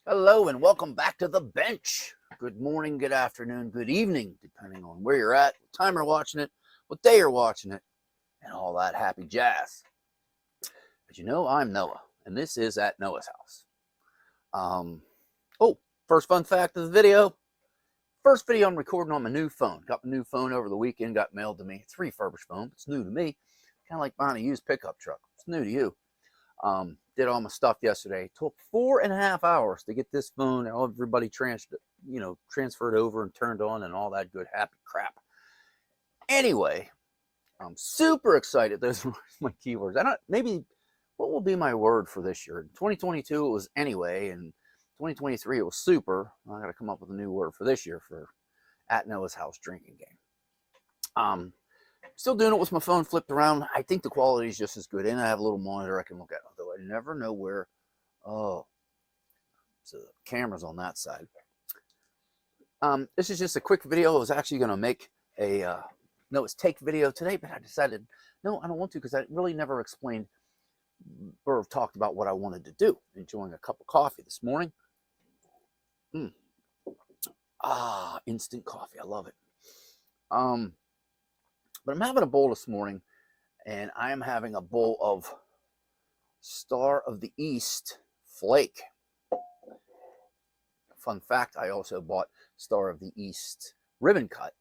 Hello and welcome back to the bench. Good morning, good afternoon, good evening, depending on where you're at, what time you're watching it, what day you're watching it, and all that happy jazz. But you know, I'm Noah, and this is At Noah's House. First fun fact of the video. First video I'm recording on my new phone. Got my new phone over the weekend, got mailed to me. It's a refurbished phone. It's new to me. Kind of like buying a used pickup truck. It's new to you. Did all my stuff yesterday. Took 4.5 hours to get this phone. Everybody transferred over and turned on and all that good happy crap. Anyway, I'm super excited. Those are my keywords. Maybe what will be my word for this year? In 2022 it was anyway, and 2023 it was super. I got to come up with a new word for this year for At Noah's House drinking game. Still doing it with my phone flipped around. I think the quality is just as good, and I have a little monitor I can look at, although I never know where. So the camera's on that side. This is just a quick video. I was actually going to make a Noah's Take video today, but I decided, no, I don't want to, because I really never explained or talked about what I wanted to do. Enjoying a cup of coffee this morning. Instant coffee. I love it. But I'm having a bowl this morning, and I am having a bowl of Star of the East Flake. Fun fact, I also bought Star of the East ribbon cut,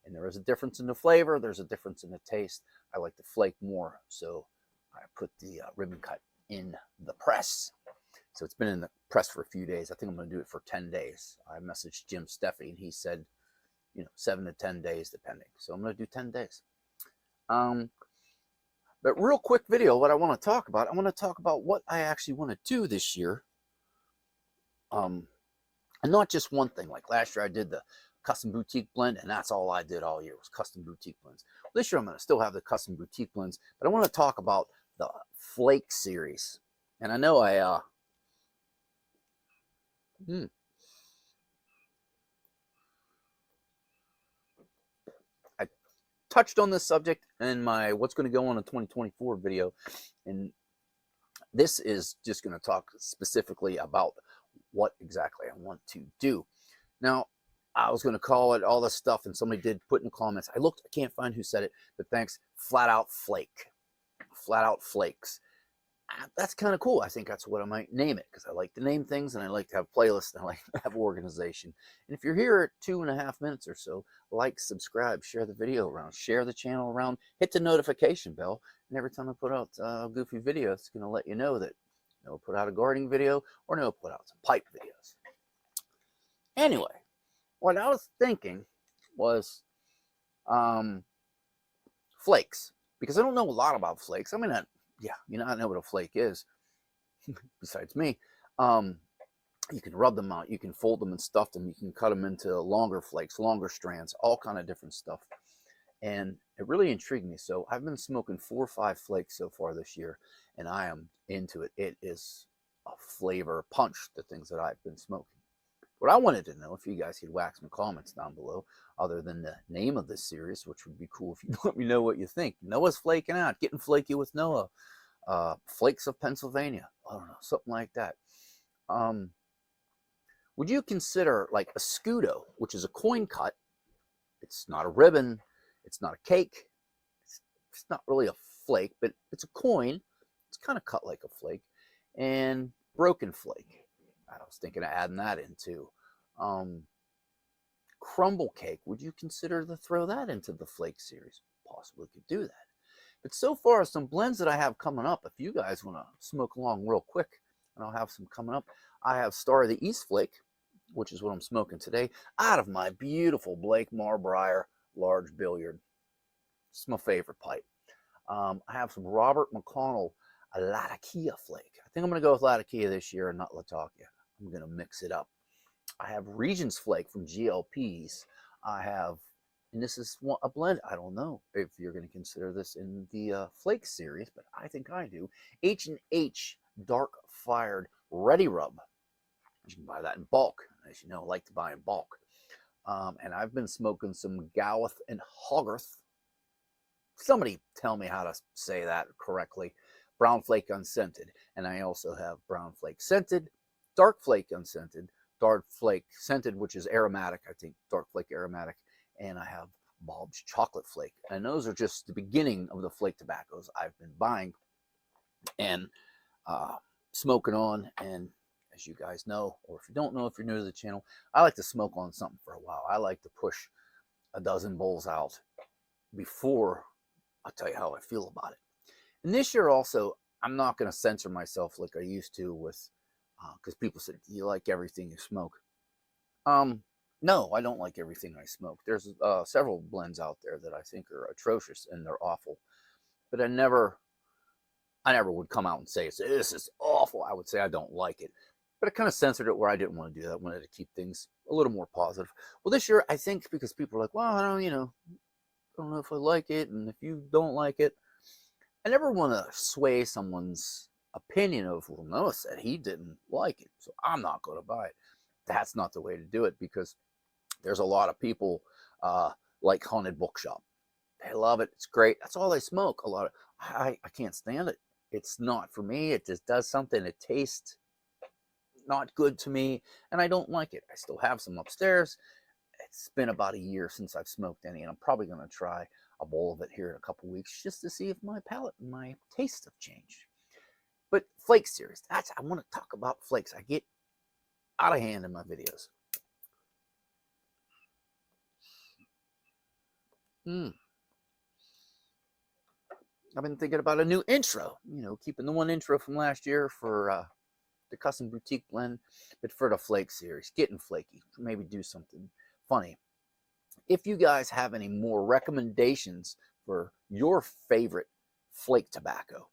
and there is a difference in the flavor. There's a difference in the taste. I like the Flake more, so I put the ribbon cut in the press. So it's been in the press for a few days. I think I'm going to do it for 10 days. I messaged Jim Steffi, and he said, 7 to 10 days depending. So I'm going to do 10 days. But real quick video, what I want to talk about, what I actually want to do this year. And not just one thing. Like last year I did the custom boutique blend, and that's all I did all year was custom boutique blends. Well, this year I'm going to still have the custom boutique blends, but I want to talk about the Flake series. And I know I touched on this subject in my what's going to go on in 2024 video, and this is just going to talk specifically about what exactly I want to do. Now, I was going to call it all this stuff, and somebody did put in the comments. I can't find who said it, but thanks. Flat out Flake, flat out Flakes. That's kind of cool. I think that's what I might name it, because I like to name things, and I like to have playlists, and I like to have organization. And if you're here at 2.5 minutes or so, like, subscribe, share the video around, share the channel around, hit the notification bell, and every time I put out a goofy video, it's going to let you know that Noah put out a gardening video or Noah put out some pipe videos. Anyway, what I was thinking was flakes, because I don't know a lot about flakes. I mean, I know what a flake is, besides me. You can rub them out, you can fold them and stuff them, you can cut them into longer flakes, longer strands, all kind of different stuff. And it really intrigued me. So I've been smoking 4 or 5 flakes so far this year, and I am into it. It is a flavor punch, the things that I've been smoking. What I wanted to know, if you guys could wax my comments down below, other than the name of this series, which would be cool if you let me know what you think. Noah's flaking out, getting flaky with Noah. Flakes of Pennsylvania. I don't know, something like that. Would you consider like a scudo, which is a coin cut? It's not a ribbon. It's not a cake. It's not really a flake, but it's a coin. It's kind of cut like a flake. And broken flake. I was thinking of adding that into crumble cake. Would you consider to throw that into the flake series? Possibly could do that. But so far, some blends that I have coming up, if you guys want to smoke along real quick, and I'll have some coming up, I have Star of the East Flake, which is what I'm smoking today, out of my beautiful Blake Briar large billiard. It's my favorite pipe. I have some Robert McConnell, a latakia flake. I think I'm going to go with latakia this year and not latakia. I'm going to mix it up. I have Regents Flake from GLPs. I have, and this is a blend. I don't know if you're going to consider this in the Flake series, but I think I do. H&H Dark Fired Ready Rub. You can buy that in bulk. As you know, I like to buy in bulk. And I've been smoking some Gowith and Hogarth. Somebody tell me how to say that correctly. Brown Flake unscented. And I also have Brown Flake scented dark flake unscented, dark flake scented, which is aromatic, I think, dark flake aromatic, and I have Bob's chocolate flake. And those are just the beginning of the flake tobaccos I've been buying and smoking on. And as you guys know, or if you don't know, if you're new to the channel, I like to smoke on something for a while. I like to push a dozen bowls out before I'll tell you how I feel about it. And this year also, I'm not going to censor myself like I used to with, because people said, you like everything you smoke. No, I don't like everything I smoke. There's several blends out there that I think are atrocious and they're awful. But I never would come out and say, this is awful. I would say I don't like it. But I kind of censored it where I didn't want to do that. I wanted to keep things a little more positive. Well, this year, I think because people are like, well, I don't know if I like it. And if you don't like it, I never want to sway someone's opinion of, well, Noah said he didn't like it, so I'm not going to buy it. That's not the way to do it, because there's a lot of people like Haunted Bookshop. They love it. It's great. That's all they smoke. I can't stand it. It's not for me. It just does something. It tastes not good to me, and I don't like it. I still have some upstairs. It's been about a year since I've smoked any, and I'm probably going to try a bowl of it here in a couple weeks just to see if my palate and my tastes have changed. But Flake series, I want to talk about flakes. I get out of hand in my videos. I've been thinking about a new intro, keeping the one intro from last year for the custom boutique blend, but for the flake series, getting flaky, maybe do something funny. If you guys have any more recommendations for your favorite flake tobacco,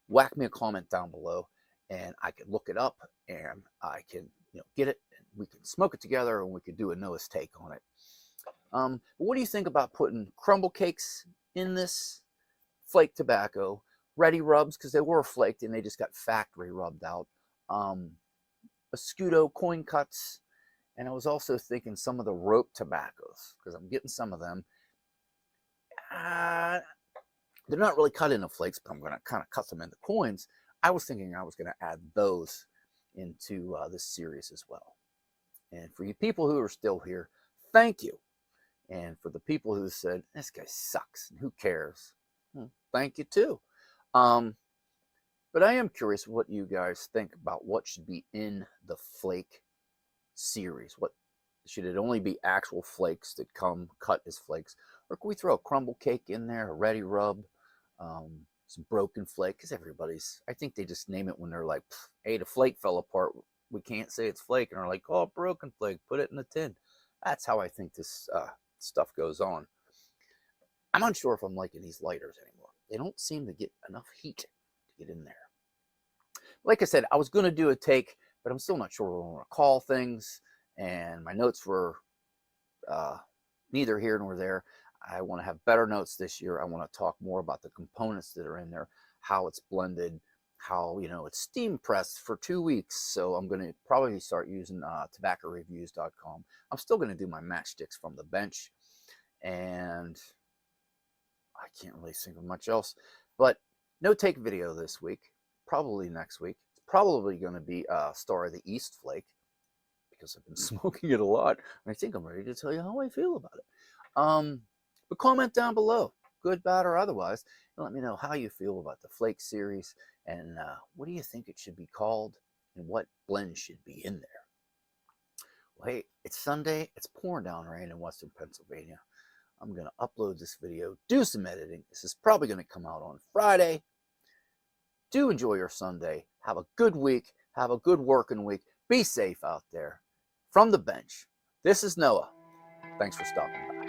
whack me a comment down below and I can look it up and I can get it and we can smoke it together and we can do a Noah's take on it. But what do you think about putting crumble cakes in this flake tobacco, ready rubs, because they were flaked and they just got factory rubbed out, Escudo coin cuts, and I was also thinking some of the rope tobaccos, because I'm getting some of them. They're not really cut into flakes, but I'm going to kind of cut them into coins. I was thinking I was going to add those into this series as well. And for you people who are still here, thank you. And for the people who said, this guy sucks, and who cares? Well, thank you too. But I am curious what you guys think about what should be in the flake series. What should it only be actual flakes that come cut as flakes, or can we throw a crumble cake in there, a ready rub, some broken flake? Because I think they just name it when they're like, hey, the flake fell apart, we can't say it's flake, and they're like, oh, broken flake, put it in the tin. That's how I think this stuff goes on. I'm unsure if I'm liking these lighters anymore. They don't seem to get enough heat to get in there. Like I said, I was going to do a take, but I'm still not sure what I want to call things, and my notes were neither here nor there. I want to have better notes this year. I want to talk more about the components that are in there, how it's blended, how it's steam pressed for 2 weeks. So I'm going to probably start using tobaccoreviews.com. I'm still going to do my matchsticks from the bench, and I can't really think of much else. But no take video this week. Probably next week. It's probably going to be Star of the East flake, because I've been smoking it a lot. And I think I'm ready to tell you how I feel about it. But comment down below, good, bad, or otherwise, and let me know how you feel about the flake series, and what do you think it should be called, and what blend should be in there. Well, hey, it's Sunday. It's pouring down rain in Western Pennsylvania. I'm going to upload this video, do some editing. This is probably going to come out on Friday. Do enjoy your Sunday. Have a good week. Have a good working week. Be safe out there. From the bench, this is Noah. Thanks for stopping by.